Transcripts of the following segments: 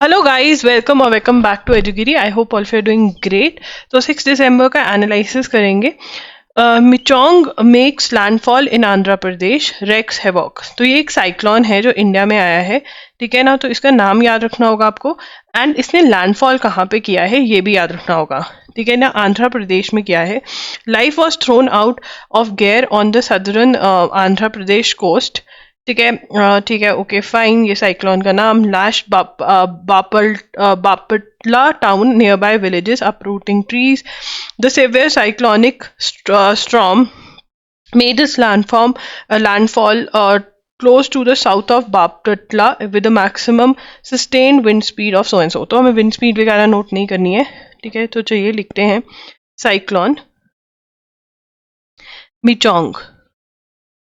Hello guys, welcome back to एजुगिरी। I hope all you are doing great. तो 6 दिसंबर का एनालिसिस करेंगे। Michaung makes landfall in Andhra Pradesh, wreaks havoc. तो ये एक साइक्लोन है जो इंडिया में आया है, ठीक है ना। तो इसका नाम याद रखना होगा आपको, एंड इसने लैंडफॉल कहाँ पे किया है ये भी याद रखना होगा, ठीक है ना। आंध्र प्रदेश में किया है। Life was thrown out of gear on the southern Andhra Pradesh coast, ठीक है। ठीक है, ओके फाइन। ये साइक्लोन का नाम lash Bapatla town near by villages uprooting trees. The severe cyclonic storm made its landfall close to the south of Bapatla with a maximum sustained wind speed of so and so. तो हमें wind speed वगैरह note नहीं करनी है, ठीक है। तो चलिए लिखते हैं साइक्लोन मिचोंग,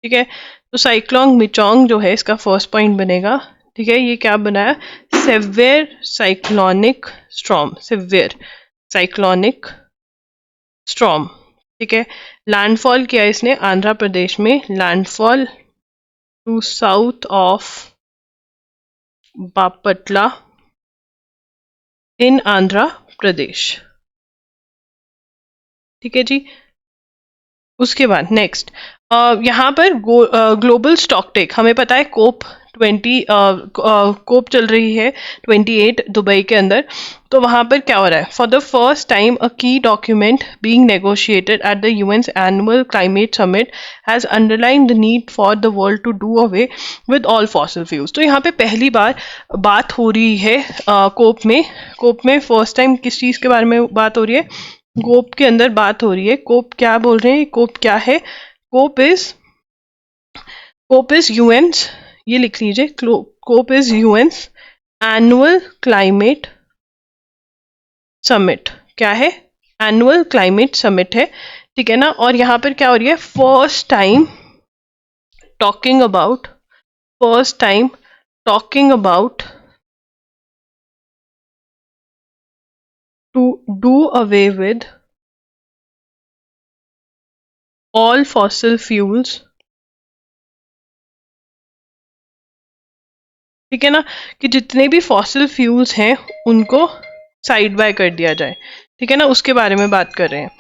ठीक है। तो साइक्लोन मिचोंग जो है इसका फर्स्ट पॉइंट बनेगा, ठीक है। ये क्या बनाया? Severe cyclonic storm, severe cyclonic storm, ठीक है। लैंडफॉल किया इसने आंध्र प्रदेश में, landfall to south of Bapatla in Andhra Pradesh, ठीक है जी। उसके बाद नेक्स्ट यहाँ पर ग्लोबल स्टॉक टेक, हमें पता है कोप 20 कोप चल रही है 28 दुबई के अंदर। तो वहाँ पर क्या हो रहा है? For the first time a key document being negotiated at the UN's annual climate summit has underline the need for the world to do away with all fossil fuels. तो यहाँ पे पहली बार बात हो रही है कोप में फर्स्ट टाइम किस चीज़ के बारे में बात हो रही है? कोप के अंदर बात हो रही है। कोप क्या बोल रहे हैं? कोप क्या है? कोप इज यूएन्स, ये लिख लीजिए। कोप इज यूएन्स एनुअल क्लाइमेट समिट। क्या है? एनुअल क्लाइमेट समिट है, ठीक है ना। और यहाँ पर क्या हो रही है? First time talking about to do away with all fossil fuels, ठीक है ना, कि जितने भी फॉसिल फ्यूल्स हैं उनको साइड बाय कर दिया जाए, ठीक है ना। उसके बारे में बात कर रहे हैं,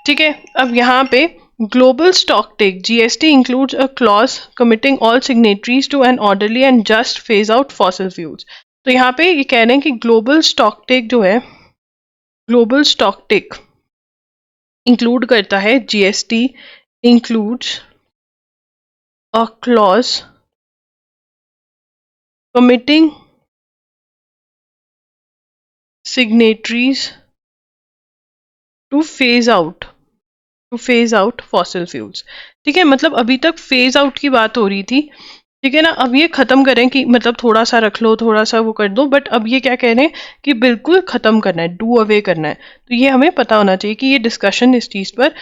ठीक है। अब यहाँ पे global stocktake GST includes a clause committing all signatories to an orderly and just phase out fossil fuels. तो यहाँ पे ये कह रहे हैं कि ग्लोबल स्टॉक टेक जो है, ग्लोबल स्टॉक टेक इंक्लूड करता है, GST includes a clause committing signatories to phase out fossil fuels, ठीक है। मतलब अभी तक फेज आउट की बात हो रही थी, ठीक है ना। अब ये खत्म करें कि मतलब थोड़ा सा रख लो, थोड़ा सा वो कर दो, बट अब ये क्या कह रहे हैं कि बिल्कुल खत्म करना है, डू अवे करना है। तो ये हमें पता होना चाहिए कि ये डिस्कशन इस चीज पर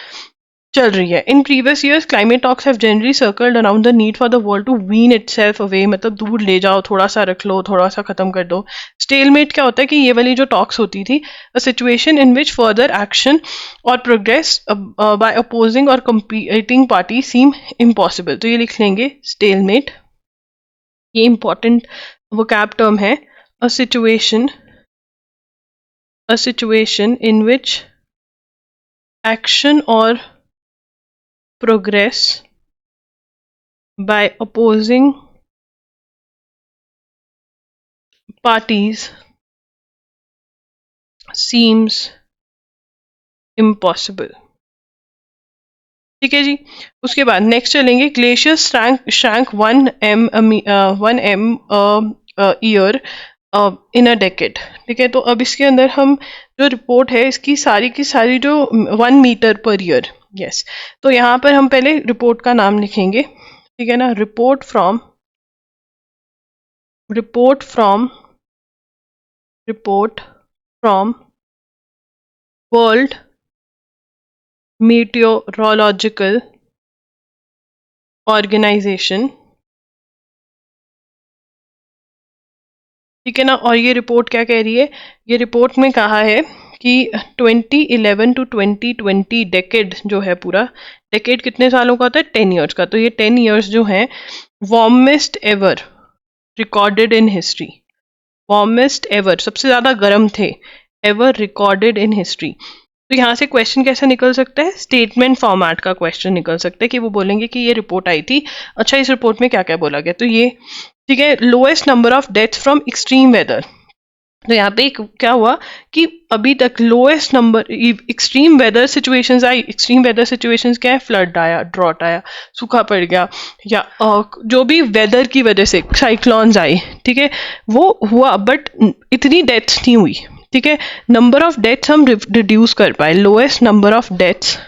चल रही है। In previous years climate talks have generally circled around the need for the world to wean itself away, मतलब दूर ले जाओ, थोड़ा सा रख लो, थोड़ा सा खत्म कर दो। स्टेलमेट क्या होता है कि ये वाली जो टॉक्स होती थी, a situation in which further action और प्रोग्रेस बाय अपोजिंग और कंपीटिंग पार्टी सीम इम्पॉसिबल। तो ये लिख लेंगे स्टेलमेट, ये इंपॉर्टेंट वोकैब टर्म है। A situation in which action और progress by opposing parties seems impossible, ठीक है जी। उसके बाद नेक्स्ट चलेंगे, glaciers shrank 1 m year in a decade, ठीक है। तो अब इसके अंदर हम जो रिपोर्ट है इसकी सारी की सारी जो 1 मीटर पर ईयर, यस। तो यहाँ पर हम पहले रिपोर्ट का नाम लिखेंगे, ठीक है ना। Report from world meteorological organization, ठीक है ना। और ये रिपोर्ट क्या कह रही है? ये रिपोर्ट में कहा है कि 2011 टू 2020 डेकेड जो है, पूरा डेकेड कितने सालों का होता है? 10 ईयर्स का। तो ये 10 ईयर्स जो हैं warmest ever recorded in history, warmest ever, सबसे ज्यादा गर्म थे, एवर रिकॉर्डेड इन हिस्ट्री। तो यहाँ से क्वेश्चन कैसा निकल सकता है, स्टेटमेंट फॉर्मेट का क्वेश्चन निकल सकता है कि वो बोलेंगे कि ये रिपोर्ट आई थी, अच्छा इस रिपोर्ट में क्या क्या बोला गया, तो ये ठीक है। Lowest number of deaths from extreme weather, तो यहाँ पे क्या हुआ कि अभी तक lowest number extreme weather situations आई। एक्सट्रीम वेदर सिचुएशंस क्या है, फ्लड आया, ड्रॉट आया, सूखा पड़ गया, या जो भी वेदर की वजह से साइक्लोन्स आई, ठीक है, वो हुआ, बट इतनी डेथ्स नहीं हुई, ठीक है। नंबर ऑफ डेथ्स हम रिड्यूस कर पाए, lowest number of deaths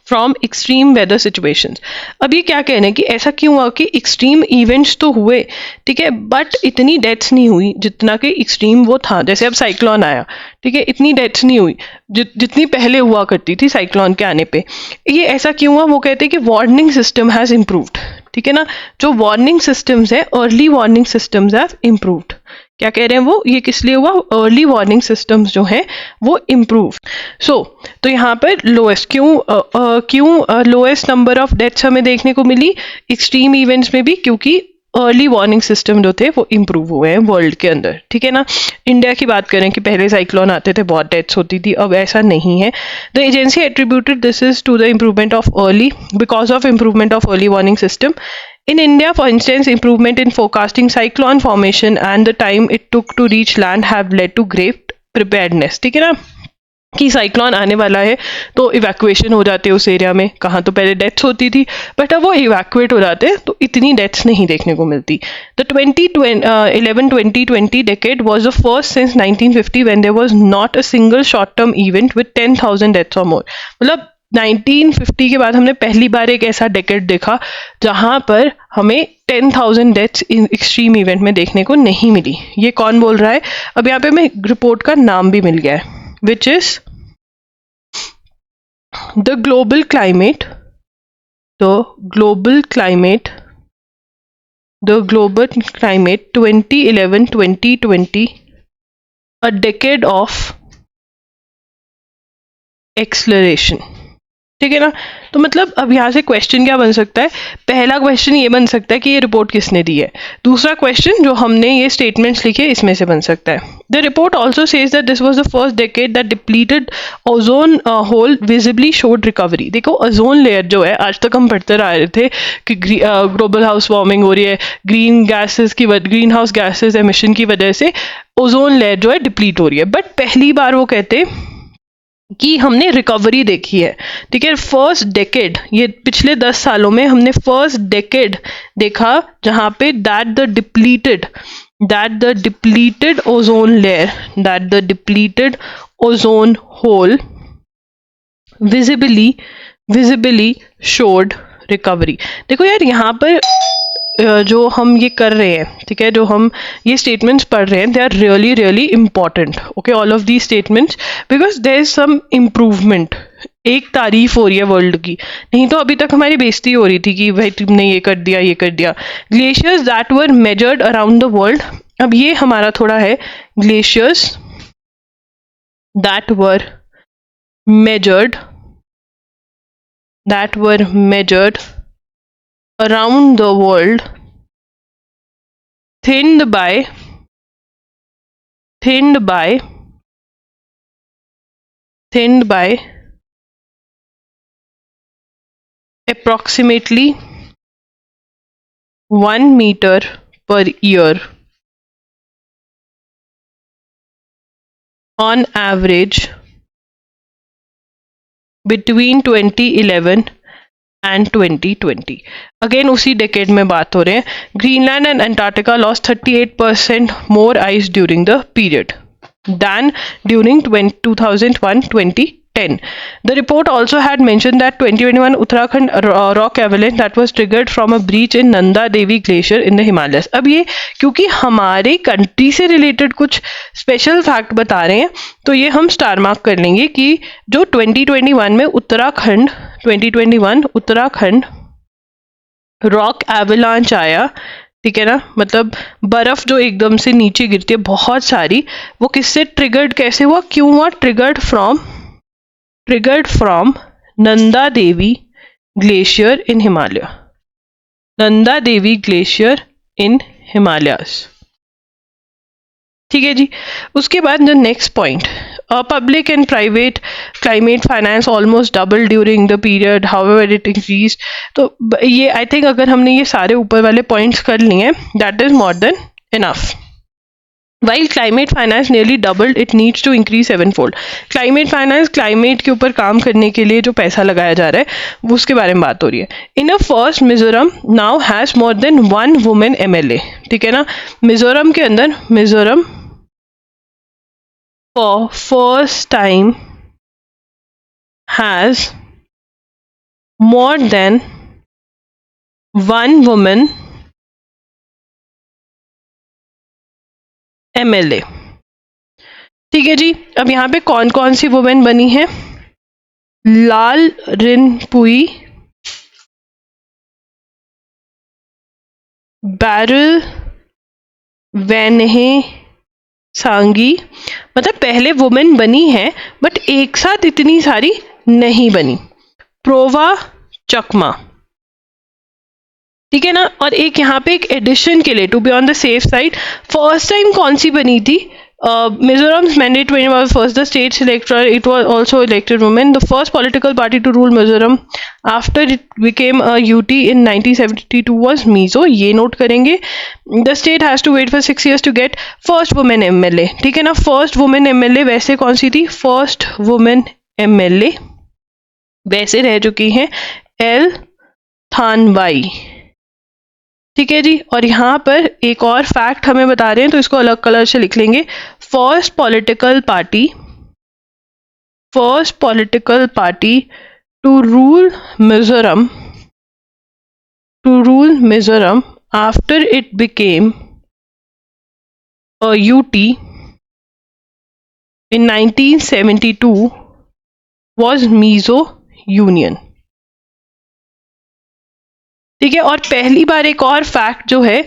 from extreme weather situations. अब ये क्या कहना है कि ऐसा क्यों हुआ कि एक्सट्रीम इवेंट्स तो हुए, ठीक है, बट इतनी डेथ्स नहीं हुई जितना कि एक्सट्रीम वो था। जैसे अब साइक्लोन आया, ठीक है, इतनी डेथ्स नहीं हुई जितनी पहले हुआ करती थी साइक्लोन के आने पे। ये ऐसा क्यों हुआ, वो कहते हैं कि वार्निंग सिस्टम हैज इम्प्रूव्ड, ठीक है ना, जो वार्निंग सिस्टम्स है, early warning systems have improved. क्या कह रहे हैं वो, ये किस लिए हुआ, अर्ली वार्निंग सिस्टम्स जो हैं वो इम्प्रूव। तो यहाँ पर लोएस्ट क्यों लोएस्ट नंबर ऑफ डेथ्स हमें देखने को मिली एक्सट्रीम इवेंट्स में भी, क्योंकि अर्ली वार्निंग सिस्टम जो थे वो इम्प्रूव हुए हैं वर्ल्ड के अंदर, ठीक है ना। इंडिया की बात करें कि पहले साइक्लोन आते थे बहुत डेथ्स होती थी, अब ऐसा नहीं है। The agency attributed this is to the improvement of early, because of improvement of early warning system in India, for instance, improvement in forecasting cyclone formation and the time it took to reach land have led to great preparedness, ठीक है ना, कि cyclone आने वाला है तो evacuation हो जाते हैं उस एरिया में, कहाँ तो पहले डेथ्स होती थी, बट अब वो इवैक्यूएट हो जाते हैं तो इतनी डेथ्स नहीं देखने को मिलती। The 2011-2020 decade was the first since 1950 when there was not a single short term event with 10,000 deaths or more। मतलब 1950 के बाद हमने पहली बार एक ऐसा डेकेड देखा जहां पर हमें 10,000 डेथ्स इन एक्सट्रीम इवेंट में देखने को नहीं मिली। ये कौन बोल रहा है, अब यहाँ पे हमें रिपोर्ट का नाम भी मिल गया है, which is the global climate 2011-2020 a decade of acceleration, ठीक है ना। तो मतलब अब यहाँ से क्वेश्चन क्या बन सकता है, पहला क्वेश्चन ये बन सकता है कि ये रिपोर्ट किसने दी है, दूसरा क्वेश्चन जो हमने ये स्टेटमेंट्स लिखे इसमें से बन सकता है। The report also says that this was the first decade that depleted ozone hole visibly showed recovery. देखो ओजोन लेयर जो है, आज तक हम पढ़ते रह रहे थे कि ग्लोबल हाउस वार्मिंग हो रही है, ग्रीन हाउस गैसेज एमिशन की वजह से ओजोन लेयर जो है डिप्लीट हो रही है, बट पहली बार वो कहते कि हमने रिकवरी देखी है, ठीक है। फर्स्ट डेकेड, ये पिछले 10 सालों में हमने फर्स्ट डेकेड देखा जहां पे that the depleted ozone layer, that the depleted ozone hole visibly showed recovery. देखो यार यहाँ पर जो हम ये कर रहे हैं, ठीक है, जो हम ये स्टेटमेंट्स पढ़ रहे हैं, they are really important, okay, all of the statements, because there is some improvement, एक तारीफ हो रही है वर्ल्ड की, नहीं तो अभी तक हमारी बेइज्जती हो रही थी कि भाई तुमने ये कर दिया। Glaciers that were measured around the world, अब ये हमारा थोड़ा है, glaciers that were measured around the world thinned by approximately 1 meter per year on average between 2011 and 2020। Again उसी डेकेड में बात हो रहे हैं। Greenland and Antarctica lost 38% more ice during the period than during 2001-2010। The report also had mentioned that 2021 Uttarakhand rock avalanche that was triggered from a breach in Nanda Devi Glacier in the Himalayas। अब ये क्योंकि हमारे country से related कुछ special fact बता रहे हैं तो ये हम स्टार मार्क कर लेंगे कि जो 2021 में उत्तराखंड रॉक एवलांच आया, ठीक है ना, मतलब बर्फ जो एकदम से नीचे गिरती है बहुत सारी, वो किससे ट्रिगर्ड, कैसे हुआ, क्यों हुआ, triggered from Nanda Devi glacier in Himalayas. ठीक है जी। उसके बाद the next point, public and private climate finance almost double during the period however it increase. तो ये आई थिंक अगर हमने ये सारे ऊपर वाले पॉइंट्स कर लिए हैं, that is more than enough. While climate finance nearly doubled, it needs to increase 7-fold. Climate finance climate के ऊपर काम करने के लिए जो पैसा लगाया जा रहा है वो उसके बारे में बात हो रही है। In a first Mizoram now has more than 1 women MLA, ठीक है ना। मिजोरम के अंदर, Mizoram for first time has more than 1 women MLA, ठीक है जी। अब यहाँ पे कौन कौन सी वुमेन बनी है? लाल रिनपुई, बैरल वैनहे सांगी, मतलब पहले वुमेन बनी है बट एक साथ इतनी सारी नहीं बनी। प्रोवा चकमा, ठीक है ना। और एक यहाँ पे एक एडिशन के लिए, to be on the safe side, first time कौन सी बनी थी? Mizoram's mandate was first the state's electoral, it was also elected women. The first political party to rule Mizoram after it became a UT in 1972 was Mizo. ये note करेंगे। The state has to wait for 6 years to get first woman MLA, ठीक है ना। first woman MLA वैसे कौन सी थी? first woman MLA वैसे रह चुकी हैं एल थानवाई, ठीक है जी। और यहाँ पर एक और फैक्ट हमें बता रहे हैं तो इसको अलग कलर से लिख लेंगे। First political party to rule Mizoram after it became a UT in 1972 was Mizo Union, ठीक है। और पहली बार एक और फैक्ट जो है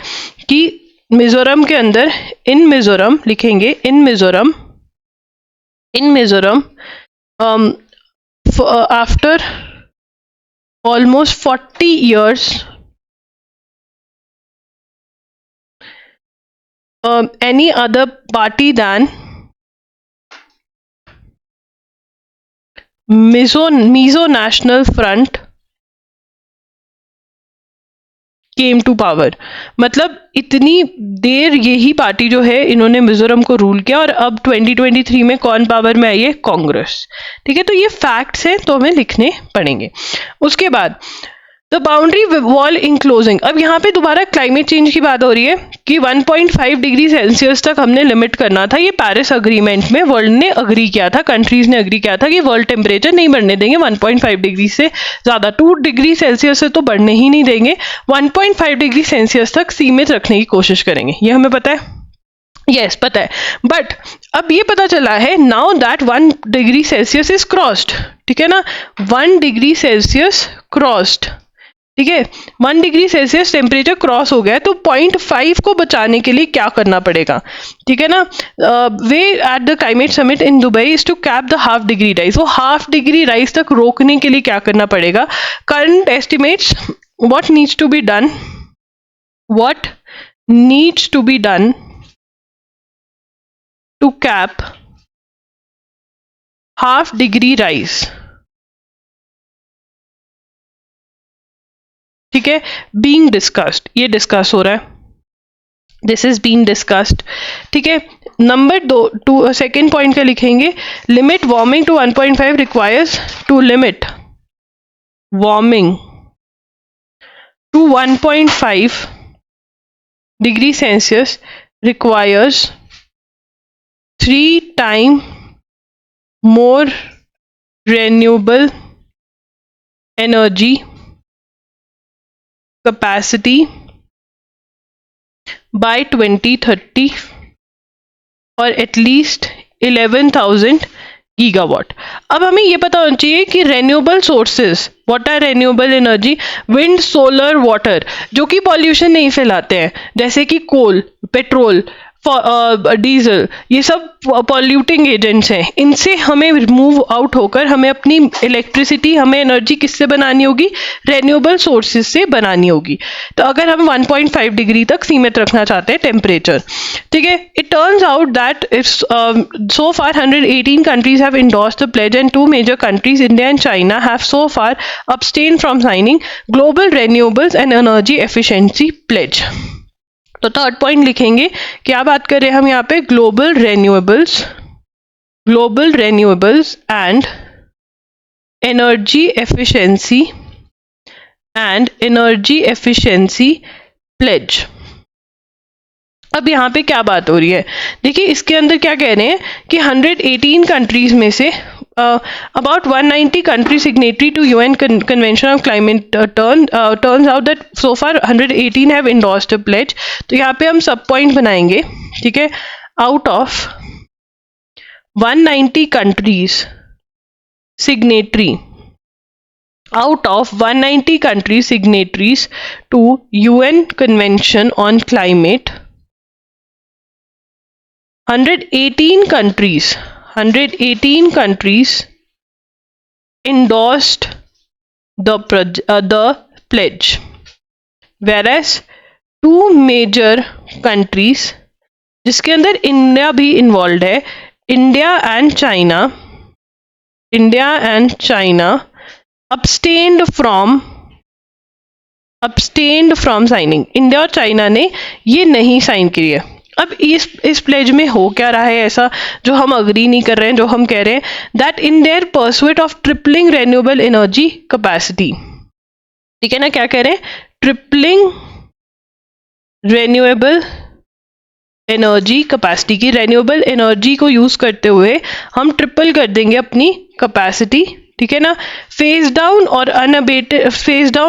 कि मिजोरम के अंदर, इन मिजोरम लिखेंगे, in Mizoram after almost 40 years any other party than Mizo National Front came to power. मतलब इतनी देर यही पार्टी जो है इन्होंने मिजोरम को रूल किया और अब 2023 में कौन पावर में आई है? कांग्रेस, ठीक है। तो ये फैक्ट्स हैं तो हमें लिखने पड़ेंगे। उसके बाद द बाउंड्री वॉल इंक्लोजिंग, अब यहाँ पे दोबारा क्लाइमेट चेंज की बात हो रही है कि 1.5 डिग्री सेल्सियस तक हमने लिमिट करना था। ये पेरिस अग्रीमेंट में वर्ल्ड ने अग्री किया था, कंट्रीज ने अग्री किया था कि वर्ल्ड टेम्परेचर नहीं बढ़ने देंगे 1.5 डिग्री से ज़्यादा, 2 डिग्री सेल्सियस से तो बढ़ने ही नहीं देंगे, 1.5 डिग्री सेल्सियस तक सीमित रखने की कोशिश करेंगे। ये हमें पता है, यस पता है। बट अब ये पता चला है now that 1 degree Celsius is crossed, ठीक है ना। 1 डिग्री सेल्सियस क्रॉस्ड, ठीक है। 1 डिग्री सेल्सियस टेम्परेचर क्रॉस हो गया तो 0.5 को बचाने के लिए क्या करना पड़ेगा, ठीक है ना। Way at the climate summit in Dubai is to cap the half degree rise, वो हाफ डिग्री राइज तक रोकने के लिए क्या करना पड़ेगा? Current estimates what needs to be done to cap half degree rise, ठीक है। बीइंग डिस्कस्ड, ये डिस्कस हो रहा है, दिस इज बीइंग डिस्कस्ड, ठीक है। नंबर 2 सेकेंड पॉइंट का लिखेंगे, limit warming to 1.5 requires to limit warming to 1.5 degree Celsius requires 3 times more renewable energy capacity by 2030 और एटलीस्ट 11,000 गीगावाट। अब हमें ये पता होना चाहिए कि renewable sources, what are renewable energy? Wind, solar, water, जो कि पॉल्यूशन नहीं फैलाते हैं, जैसे कि कोल, पेट्रोल, डीजल, ये सब पॉल्यूटिंग एजेंट्स हैं, इनसे हमें रिमूव आउट होकर हमें अपनी इलेक्ट्रिसिटी, हमें एनर्जी किससे बनानी होगी, रेन्यूएबल सोर्सेज से बनानी होगी। तो अगर हम 1.5 डिग्री तक सीमित रखना चाहते हैं टेम्परेचर, ठीक है। It turns out that if so far 118 countries have endorsed the pledge and two major countries, India and China, have so far abstained from signing Global Renewables and Energy Efficiency Pledge। तो third point लिखेंगे, क्या बात कर रहे हैं हम यहाँ पे, global renewables and energy efficiency pledge. अब यहाँ पे क्या बात हो रही है, देखिए इसके अंदर क्या कह रहे हैं कि 118 कंट्रीज में से about 190 countries signatory to UN Convention on Climate turns out that so far 118 have endorsed a pledge। तो यहाँ पे हम सब पॉइंट बनाएंगे, ठीक है। Out of 190 countries signatories to UN Convention on Climate, 118 countries endorsed the pledge, whereas two major countries जिसके अंदर इंडिया भी इन्वॉल्व है, India and China abstained from signing। India और चाइना ने ये नहीं साइन की है। अब इस प्लेज में हो क्या रहा है ऐसा जो हम अग्री नहीं कर रहे हैं, जो हम कह रहे हैं that in their pursuit of tripling renewable energy capacity, ठीक है ना, क्या कह रहे हैं, ट्रिपलिंग रेन्यूएबल एनर्जी कैपेसिटी की, रेन्यूएबल एनर्जी को यूज करते हुए हम ट्रिपल कर देंगे अपनी कैपेसिटी, ठीक है ना। Phase down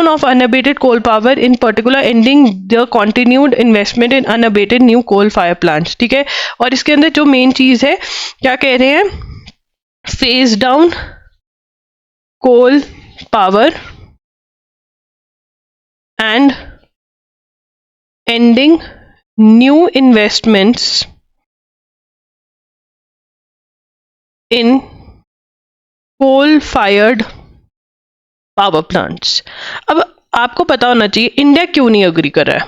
of unabated coal power, in particular ending the continued investment in unabated new coal fire plants, ठीक है। और इसके अंदर जो मेन चीज है, क्या कह रहे हैं, phase down coal power and ending new investments in coal fired power plants. अब आपको पता होना चाहिए इंडिया क्यों नहीं एग्री कर रहा है,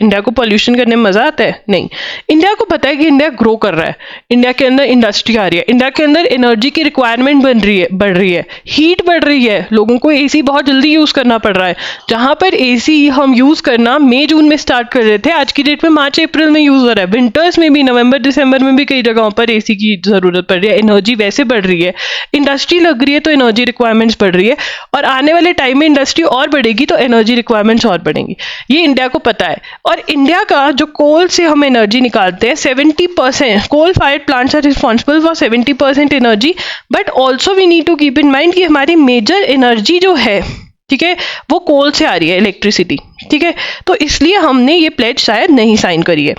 इंडिया को पॉल्यूशन करने में मजा आता है, नहीं। इंडिया को पता है कि इंडिया ग्रो कर रहा है, इंडिया के अंदर इंडस्ट्री आ रही है, इंडिया के अंदर एनर्जी की रिक्वायरमेंट बढ़ रही है, हीट बढ़ रही है, लोगों को एसी बहुत जल्दी यूज करना पड़ रहा है। जहां पर एसी हम यूज करना मई जून में स्टार्ट कर रहे थे, आज की डेट में मार्च अप्रैल में यूज हो रहा है, विंटर्स में भी, नवंबर दिसंबर में भी कई जगहों पर एसी की जरूरत पड़ रही है। एनर्जी वैसे बढ़ रही है, इंडस्ट्री लग रही है तो एनर्जी रिक्वायरमेंट्स बढ़ रही है, और आने वाले टाइम में इंडस्ट्री और बढ़ेगी तो एनर्जी रिक्वायरमेंट्स और बढ़ेंगी, ये इंडिया को पता है। और इंडिया का जो कोल से हम एनर्जी निकालते हैं, 70% coal fired plants are responsible for 70% energy, but also we need to keep in mind कि हमारी मेजर एनर्जी जो है, ठीक है, वो कोल से आ रही है, इलेक्ट्रिसिटी, ठीक है। तो इसलिए हमने ये प्लेज शायद नहीं साइन करी है।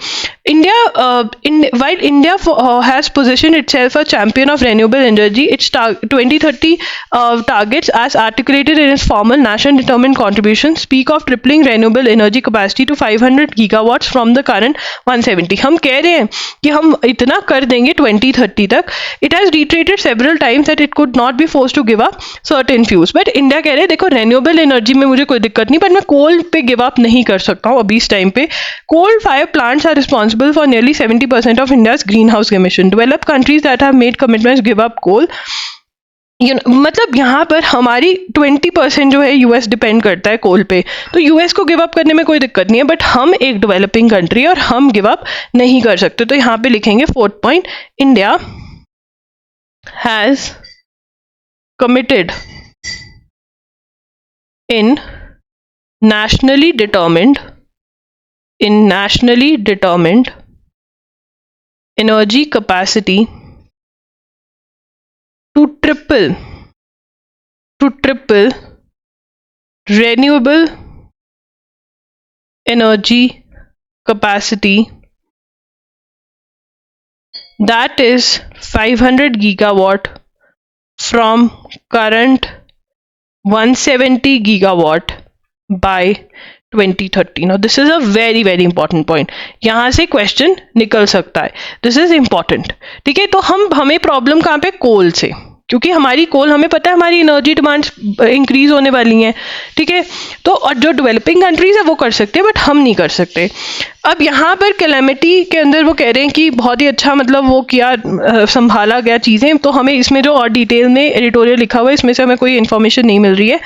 While India has positioned itself a champion of renewable energy, its 2030 targets as articulated in its formal national determined contribution speak of tripling renewable energy capacity to 500 gigawatts from the current 170। हम कह रहे हैं कि हम इतना कर देंगे 2030 तक। It has reiterated several times that it could not be forced to give up certain fuels, but India कह रहे हैं देखो रेन्यूएबल एनर्जी में मुझे कोई दिक्कत नहीं, पर मैं कोल पे गिव अप नहीं कर सकता हूँ अभी इस टाइम पे। Coal fire plants are responsible for nearly 70% of India's green house emission. Developed countries that have made commitments give up coal, मतलब यहाँ पर हमारी 20% जो है यूएस डिपेंड करता है कोल पे, तो यूएस को गिव अप करने में कोई दिक्कत नहीं है, बट हम एक डेवलपिंग कंट्री है और हम गिव अप नहीं कर सकते। तो यहाँ पे लिखेंगे fourth point, India has committed in nationally determined energy capacity to triple renewable energy capacity, that is 500 gigawatt from current 170 gigawatt by 2030। Now this is a very very important point, यहाँ से question निकल सकता है, this is important. ठीक है, तो हमें problem कहाँ पे, कोल से, क्योंकि हमारी कोल, हमें पता है हमारी एनर्जी डिमांड्स इंक्रीज होने वाली हैं। ठीक है, तो और जो डेवलपिंग कंट्रीज है वो कर सकते हैं, बट हम नहीं कर सकते। अब यहाँ पर कैलेमिटी के अंदर वो कह रहे हैं कि बहुत ही अच्छा मतलब वो किया, संभाला गया चीज़ें, तो हमें इसमें जो और डिटेल में एडिटोरियल लिखा हुआ है इसमें से हमें कोई इन्फॉर्मेशन नहीं मिल रही है।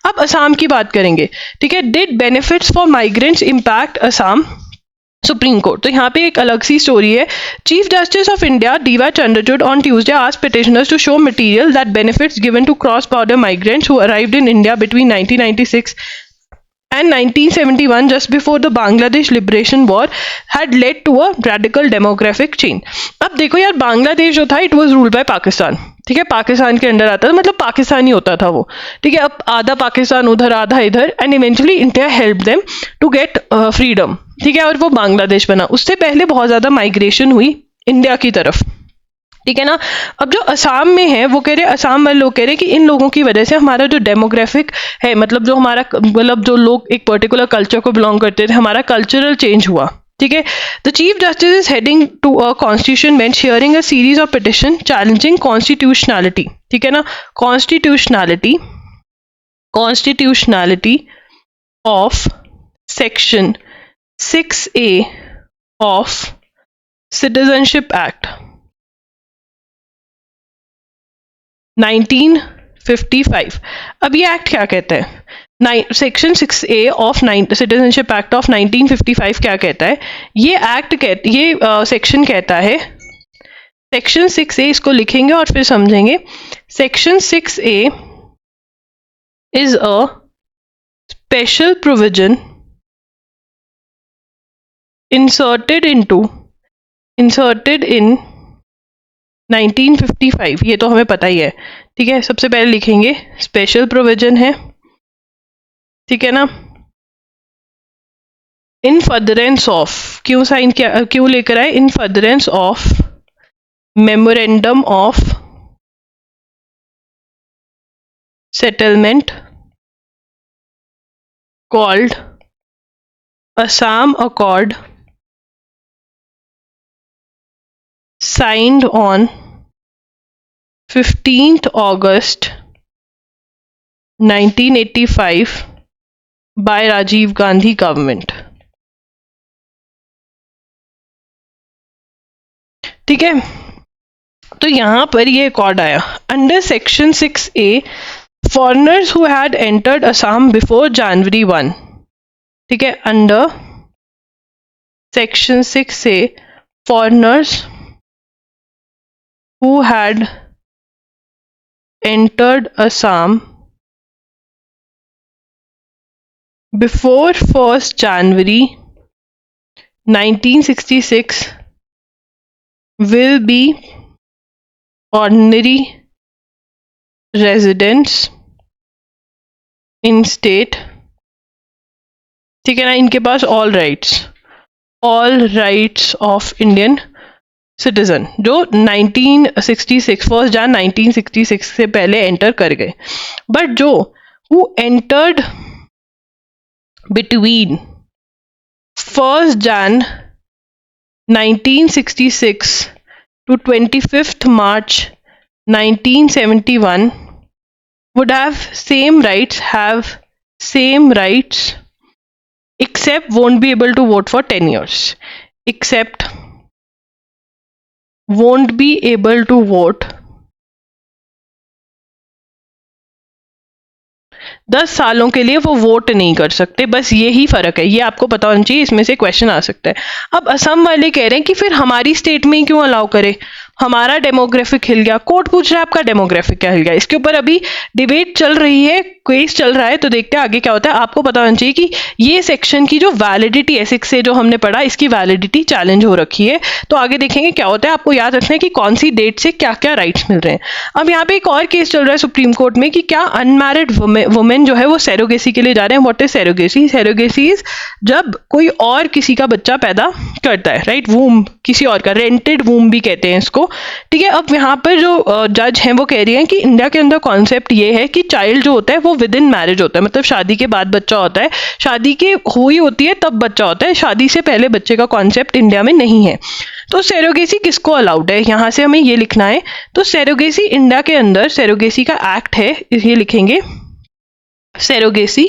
अब असम की बात करेंगे। ठीक है, did benefits for migrants impact Assam, supreme court. तो यहाँ पे एक अलग सी स्टोरी है। Chief justice of India D.Y.. Chandrachud on Tuesday asked petitioners to show material that benefits given to cross-border migrants who arrived in India between 1996 and 1971, just before the Bangladesh Liberation War, had led to a radical demographic change। अब देखो यार, बांग्लादेश जो था it was ruled by Pakistan. ठीक है, पाकिस्तान के under आता था, मतलब पाकिस्तानी होता था वो। ठीक है, अब आधा पाकिस्तान उधर आधा इधर, and eventually India help them to get freedom. ठीक है, और वो बांग्लादेश बना। उससे पहले बहुत ज्यादा माइग्रेशन हुई इंडिया की तरफ। ठीक है ना। अब जो असम में है वो कह रहे, असम वाले लोग कह रहे हैं कि इन लोगों की वजह से हमारा जो डेमोग्राफिक है, मतलब जो हमारा, मतलब जो लोग एक पर्टिकुलर कल्चर को बिलोंग करते थे, हमारा कल्चरल चेंज हुआ। ठीक है, the chief justice is heading to a constitution bench hearing a series of petition challenging constitutionality. ठीक है ना, constitutionality of section 6A of citizenship act 1955। अब ये एक्ट क्या कहता है, section 6A of citizenship act of 1955 क्या कहता है, ये सेक्शन कहता है, सेक्शन 6A, इसको लिखेंगे और फिर समझेंगे। Section 6A is a special provision inserted in 1955, ये तो हमें पता ही है। ठीक है, सबसे पहले लिखेंगे स्पेशल प्रोविजन है। ठीक है ना, इन फर्दरेंस ऑफ, क्यों लेकर आए, इन furtherance of memorandum of settlement called Assam accord signed on 15th August 1985 by Rajiv Gandhi government। ठीक है, तो यहां पर ये अकॉर्ड आया under section 6A, foreigners who had entered Assam before January 1। ठीक है, under section 6A, foreigners who had entered Assam before 1st January 1966 will be ordinary residents in state। ठीक है ना, इनके पास all rights of Indian citizen जो 1966 1 Jan 1966 से पहले enter कर गए, बट जो who entered between 1 Jan 1966 to 25th March 1971 would have same rights except won't be able to vote for 10 years, except won't be able to vote 10 सालों के लिए वो वोट नहीं कर सकते। बस यही फर्क है, ये आपको पता होना चाहिए, इसमें से क्वेश्चन आ सकता है। अब असम वाले कह रहे हैं कि फिर हमारी स्टेट में ही क्यों अलाउ करे, हमारा डेमोग्राफिक हिल गया। कोर्ट पूछ रहा है आपका डेमोग्राफिक क्या हिल गया। इसके ऊपर अभी डिबेट चल रही है, केस चल रहा है, तो देखते हैं आगे क्या होता है। आपको पता होना चाहिए कि ये सेक्शन की जो वैलिडिटी है 6A जो हमने पढ़ा, इसकी वैलिडिटी चैलेंज हो रखी है। तो आगे देखेंगे क्या होता है। आपको याद रखना है कि कौन सी डेट से क्या क्या राइट्स मिल रहे हैं। अब यहाँ पे एक और केस चल रहा है सुप्रीम कोर्ट में कि क्या अनमैरिड वुमेन जो है वो सैरोगेसी के लिए जा रहे हैं। What is surrogacy? Surrogacy is जब कोई और किसी का बच्चा पैदा करता है, राइट, वूम किसी और का, रेंटेड वूम भी कहते हैं इसको। ठीक है। अब यहाँ पर जो जज हैं वो कह रही हैं कि इंडिया के अंदर कॉन्सेप्ट ये है कि चाइल्ड जो होता है वो विद इन मैरिज होता है, मतलब शादी के बाद बच्चा होता है, शादी की हुई होती है तब बच्चा होता है, शादी से पहले बच्चे का कॉन्सेप्ट इंडिया में नहीं है। तो सैरोगेसी किसको अलाउड है, यहाँ से हमें ये लिखना है। तो सैरोगेसी इंडिया के अंदर सैरोगेसी का एक्ट है, ये लिखेंगे surrogacy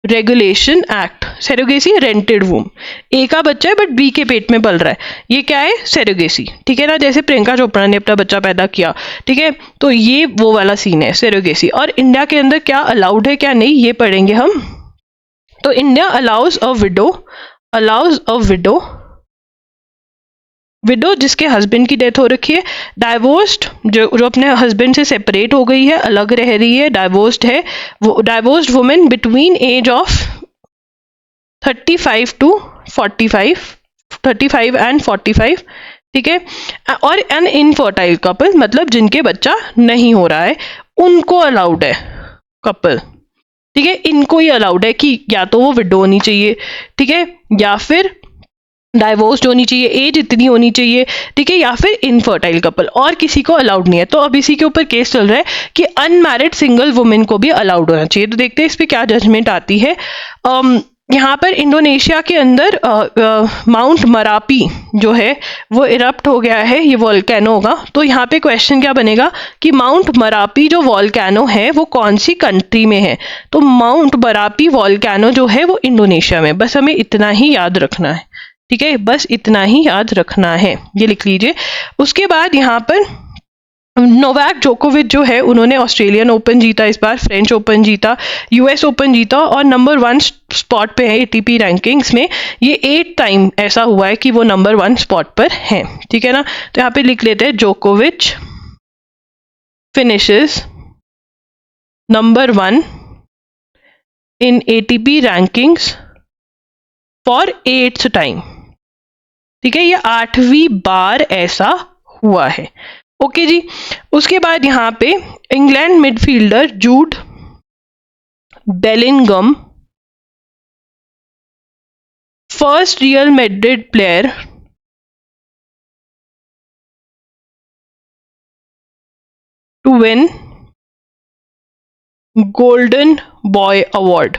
regulation act. Surrogacy rented womb, ए का बच्चा है बट बी के पेट में पल रहा है, ये क्या है सैरोगेसी, ठीक है ना। जैसे प्रियंका चोपड़ा ने अपना बच्चा पैदा किया, ठीक है, तो ये वो वाला सीन है सैरोगेसी। और इंडिया के अंदर क्या अलाउड है क्या नहीं ये पढ़ेंगे हम। तो इंडिया अलाउज अ विडो जिसके हस्बैंड की डेथ हो रखी है, डाइवोर्स्ड जो अपने हस्बैंड से सेपरेट हो गई है, अलग रह रही है, डाइवोर्स्ड है, वो divorced women between age of 35 to 45, 35 and 45, ठीक है। और एन इनफर्टाइल कपल, मतलब जिनके बच्चा नहीं हो रहा है, उनको अलाउड है कपल, ठीक है। इनको ही अलाउड है कि या तो वो विडो होनी चाहिए, ठीक है, या फिर डाइवोर्स्ड होनी चाहिए, एज इतनी होनी चाहिए, ठीक है, या फिर इनफर्टाइल कपल, और किसी को अलाउड नहीं है। तो अब इसी के ऊपर केस चल रहा है कि अनमैरिड सिंगल वुमेन को भी अलाउड होना चाहिए। तो देखते हैं इस पर क्या जजमेंट आती है। यहाँ पर इंडोनेशिया के अंदर माउंट मरापी जो है वो इरप्ट हो गया है, ये वॉल्केनो होगा। तो यहाँ पे क्वेश्चन क्या बनेगा कि माउंट मरापी जो वॉल्केनो है वो कौन सी कंट्री में है। तो माउंट मरापी वॉल्केनो जो है वो इंडोनेशिया में, बस हमें इतना ही याद रखना है, ठीक है, बस इतना ही याद रखना है, ये लिख लीजिए। उसके बाद यहाँ पर नोवाक जोकोविच जो है उन्होंने ऑस्ट्रेलियन ओपन जीता, इस बार फ्रेंच ओपन जीता, यूएस ओपन जीता और नंबर 1 स्पॉट पे है एटीपी रैंकिंग्स में। ये 8 टाइम ऐसा हुआ है कि वो नंबर 1 स्पॉट पर है, ठीक है ना। तो यहाँ पे लिख लेते हैं जोकोविच finishes number 1 in ATP rankings for 8th time, ठीक है, ये 8वीं बार ऐसा हुआ है। ओके जी। उसके बाद यहाँ पे England midfielder Jude Bellingham, first Real Madrid player to win golden boy award.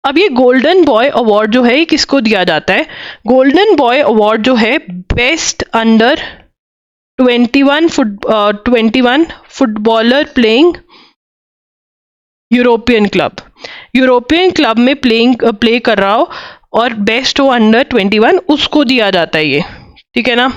अब ये गोल्डन बॉय अवार्ड जो है ये किसको दिया जाता है? गोल्डन बॉय अवार्ड जो है best under 21 footballer playing European club में प्ले कर रहा हो और बेस्ट हो अंडर 21, उसको दिया जाता है ये, ठीक है ना।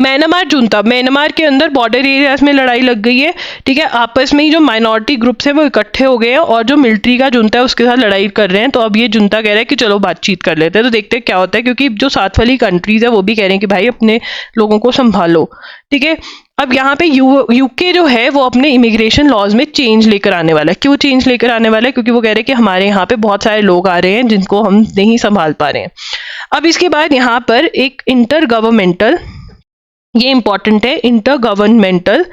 म्यांमार के अंदर बॉर्डर एरियाज में लड़ाई लग गई है, ठीक है, आपस में ही जो माइनॉरिटी ग्रुप्स हैं वो इकट्ठे हो गए हैं और जो मिलिट्री का जुंता है उसके साथ लड़ाई कर रहे हैं। तो अब ये जुंता कह रहा है कि चलो बातचीत कर लेते हैं, तो देखते हैं क्या होता है, क्योंकि जो साथ वाली कंट्रीज है वो भी कह रहे हैं कि भाई अपने लोगों को संभालो, ठीक है। अब यहाँ पे यूके जो है वो अपने इमिग्रेशन लॉज में चेंज लेकर आने वाला है। क्यों चेंज लेकर आने वाला है? क्योंकि वो कह रहे हैं कि हमारे यहाँ पे बहुत सारे लोग आ रहे हैं जिनको हम नहीं संभाल पा रहे हैं। अब इसके बाद यहाँ पर एक इंटर गवर्नमेंटल, ये इंपॉर्टेंट है, इंटर गवर्नमेंटल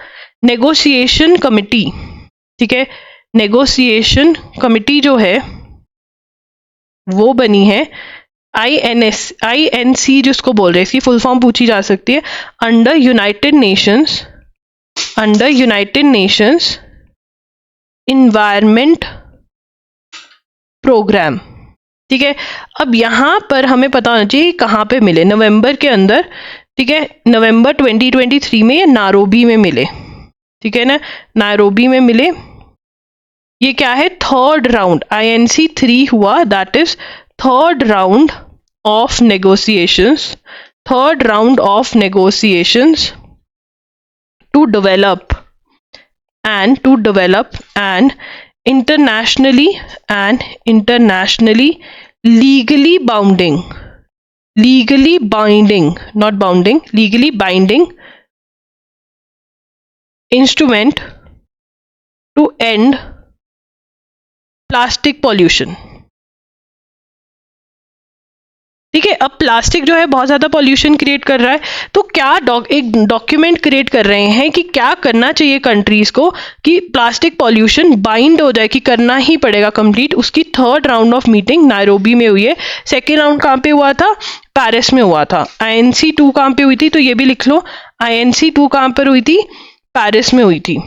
नेगोशिएशन कमिटी, ठीक है, नेगोशिएशन कमिटी जो है वो बनी है INC जिसको बोल रहे हैं, इसकी फुल फॉर्म पूछी जा सकती है, under United Nations environment programme, ठीक है। अब यहाँ पर हमें पता होना चाहिए कहाँ पे मिले, नवंबर के अंदर, ठीक है, नवंबर 2023 में ये नायरोबी में मिले, ठीक है ना, नायरोबी में मिले। ये क्या है? थर्ड राउंड, INC 3 हुआ, that is third round of negotiations to develop and internationally legally binding instrument to end plastic pollution, ठीक है। अब प्लास्टिक जो है बहुत ज़्यादा पॉल्यूशन क्रिएट कर रहा है, तो क्या एक डॉक्यूमेंट क्रिएट कर रहे हैं कि क्या करना चाहिए कंट्रीज़ को कि प्लास्टिक पॉल्यूशन बाइंड हो जाए, कि करना ही पड़ेगा कंप्लीट। उसकी 3rd round of meeting Nairobi में हुई है। 2nd राउंड कहाँ पे हुआ था? पेरिस में हुआ था। INC2 कहाँ पे हुई थी? तो ये भी लिख लो, INC2 कहाँ पर हुई थी? पेरिस में हुई थी।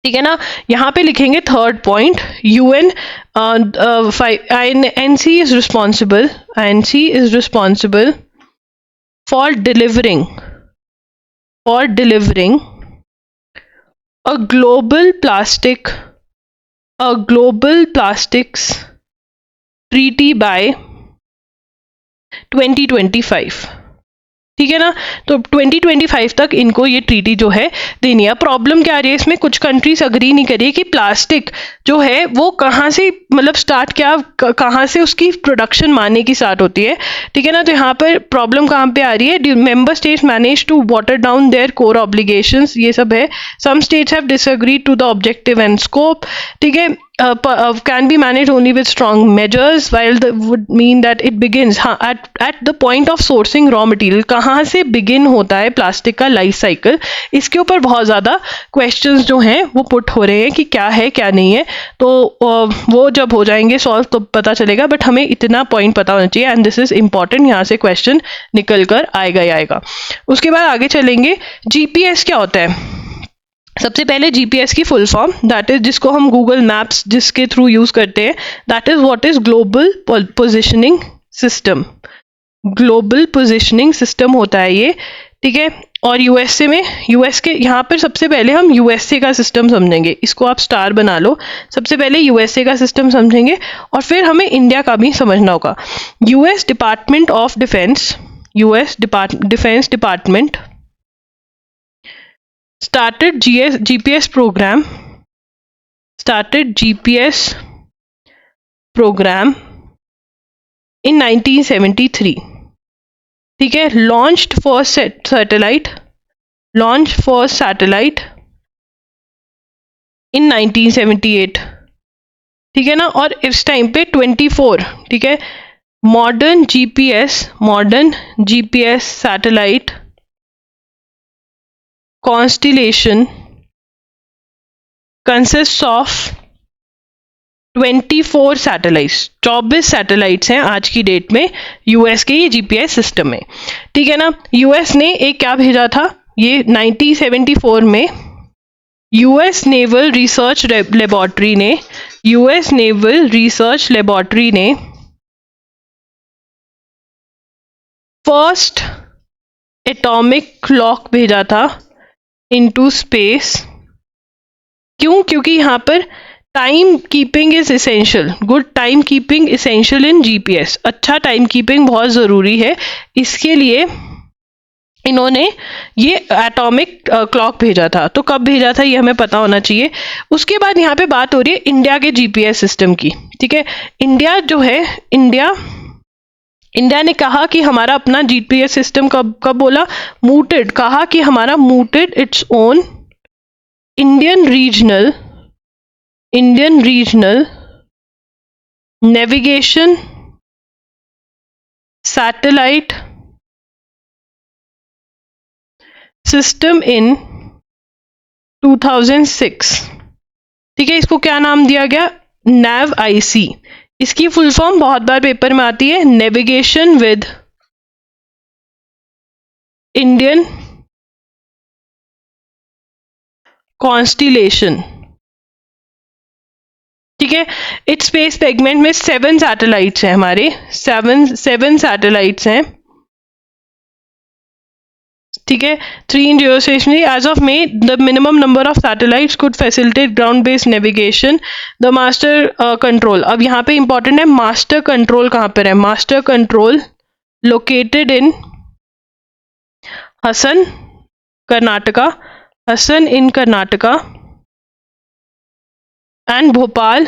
ठीक है ना। यहाँ पे लिखेंगे 3rd point, UN INC is responsible for delivering a global plastics treaty by 2025। ठीक है ना। तो 2025 तक इनको ये ट्रीटी जो है देनी है। प्रॉब्लम क्या आ रही है इसमें? कुछ कंट्रीज अग्री नहीं कर रही कि प्लास्टिक जो है वो कहाँ से मतलब स्टार्ट, क्या कहाँ से उसकी प्रोडक्शन मारने की स्टार्ट होती है। ठीक है ना। तो यहाँ पर प्रॉब्लम कहाँ पे आ रही है? Member states manage to water down their core obligations, ये सब है। Some states have disagreed to the objective and scope. ठीक है। can be managed only with strong measures, while that would mean that it begins at the point of sourcing raw material। कहाँ से begin होता है plastic का life cycle, इसके ऊपर बहुत ज़्यादा क्वेश्चंस जो हैं वो पुट हो रहे हैं कि क्या है क्या नहीं है। तो वो जब हो जाएंगे सॉल्व तो पता चलेगा, बट हमें इतना पॉइंट पता होना चाहिए, एंड दिस इज इंपॉर्टेंट। यहाँ से क्वेश्चन निकल कर आएगा ही आएगा। उसके बाद आगे चलेंगे। GPS क्या होता है? सबसे पहले GPS की फुल फॉर्म, दैट इज, जिसको हम गूगल मैप्स जिसके थ्रू यूज करते हैं, that is what is global positioning system. Global positioning system होता है ये। ठीक है। और यूएसए में, यूएस के यहाँ पर सबसे पहले हम यूएसए का सिस्टम समझेंगे। इसको आप स्टार बना लो। सबसे पहले यूएसए का सिस्टम समझेंगे और फिर हमें इंडिया का भी समझना होगा। US department of defence, US defence department started GPS program in 1973। ठीक है। launched first satellite in 1978। ठीक है ना। और इस टाइम पे 24, ठीक है, modern GPS satellite constellation consists of 24 satellites. 24 satellites हैं आज की डेट में यूएस के ये GPS सिस्टम में। ठीक है ना। यूएस ने एक क्या भेजा था? ये 1974 में यूएस नेवल रिसर्च लेबोरेटरी ने फर्स्ट एटॉमिक क्लॉक भेजा था इनटू स्पेस। क्यों? क्योंकि यहाँ पर time keeping is essential, good time keeping essential in GPS। अच्छा टाइम कीपिंग बहुत ज़रूरी है, इसके लिए इन्होंने ये एटॉमिक क्लॉक भेजा था। तो कब भेजा था ये हमें पता होना चाहिए। उसके बाद यहाँ पे बात हो रही है इंडिया के GPS सिस्टम की। ठीक है। इंडिया जो है, इंडिया ने कहा कि हमारा अपना GPS सिस्टम कब बोला? मूटेड। कहा कि हमारा mooted its own Indian regional navigation satellite system in 2006। ठीक है। इसको क्या नाम दिया गया? NAVIC। इसकी फुल फॉर्म बहुत बार पेपर में आती है, नेविगेशन विद इंडियन कॉन्स्टिलेशन। ठीक है। इट्स स्पेस सेगमेंट में 7 सैटेलाइट्स हैं हमारे, 7 सैटेलाइट्स हैं। ठीक है। 3 in geostationary। As of May, the minimum number of satellites could facilitate ground-based navigation. The master control। अब यहाँ पे important है master control कहाँ पर है? master control located in Hassan, Karnataka and Bhopal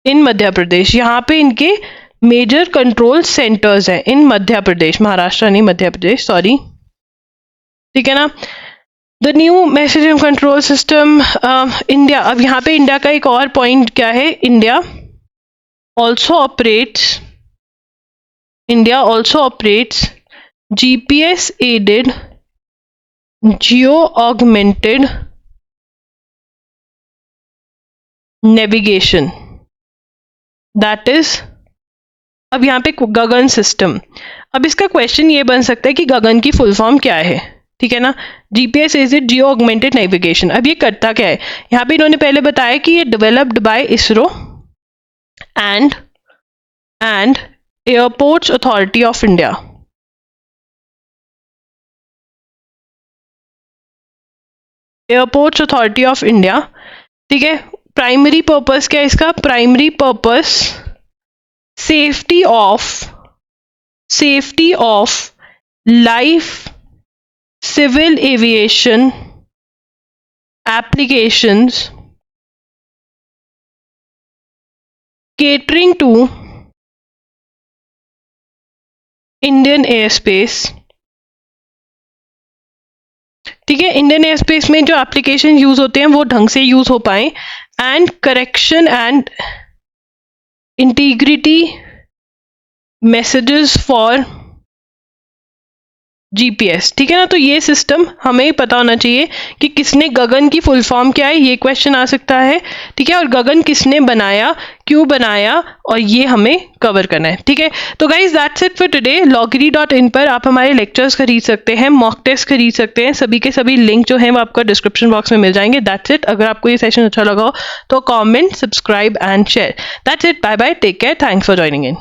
in Madhya Pradesh. यहाँ पे इनके मेजर कंट्रोल सेंटर्स हैं इन मध्य प्रदेश, महाराष्ट्र नहीं, मध्य प्रदेश, सॉरी। ठीक है ना। The new messaging control system India. अब यहाँ पे इंडिया का एक और पॉइंट क्या है? India also operates India also operates GPS aided geo augmented navigation, that is, अब यहाँ पे गगन सिस्टम। अब इसका क्वेश्चन ये बन सकता है कि गगन की फुल फॉर्म क्या है, ठीक है ना। GPS is it geo augmented navigation. अब ये करता क्या है, यहाँ पे इन्होंने पहले बताया कि ये developed by ISRO and airports authority of India. Airports authority of India, ठीक है। प्राइमरी पर्पस क्या है इसका, primary purpose safety of life civil aviation applications catering to Indian airspace, ठीक है। इंडियन एयरस्पेस में जो एप्लीकेशन यूज होते हैं वो ढंग से यूज हो पाए, and correction and integrity messages for GPS, ठीक है ना। तो ये सिस्टम हमें पता होना चाहिए कि किसने, गगन की फुल फॉर्म क्या है, ये क्वेश्चन आ सकता है, ठीक है। और गगन किसने बनाया, क्यों बनाया, और ये हमें कवर करना है, ठीक है। तो guys that's it for today. loggery.in पर आप हमारे लेक्चर्स खरीद सकते हैं, मॉक टेस्ट खरीद सकते हैं, सभी के सभी लिंक जो है वो आपका डिस्क्रिप्शन बॉक्स में मिल जाएंगे। That's it. अगर आपको ये सेशन अच्छा लगा हो तो comment, subscribe and share. That's it. Bye bye, take care, thanks for joining in.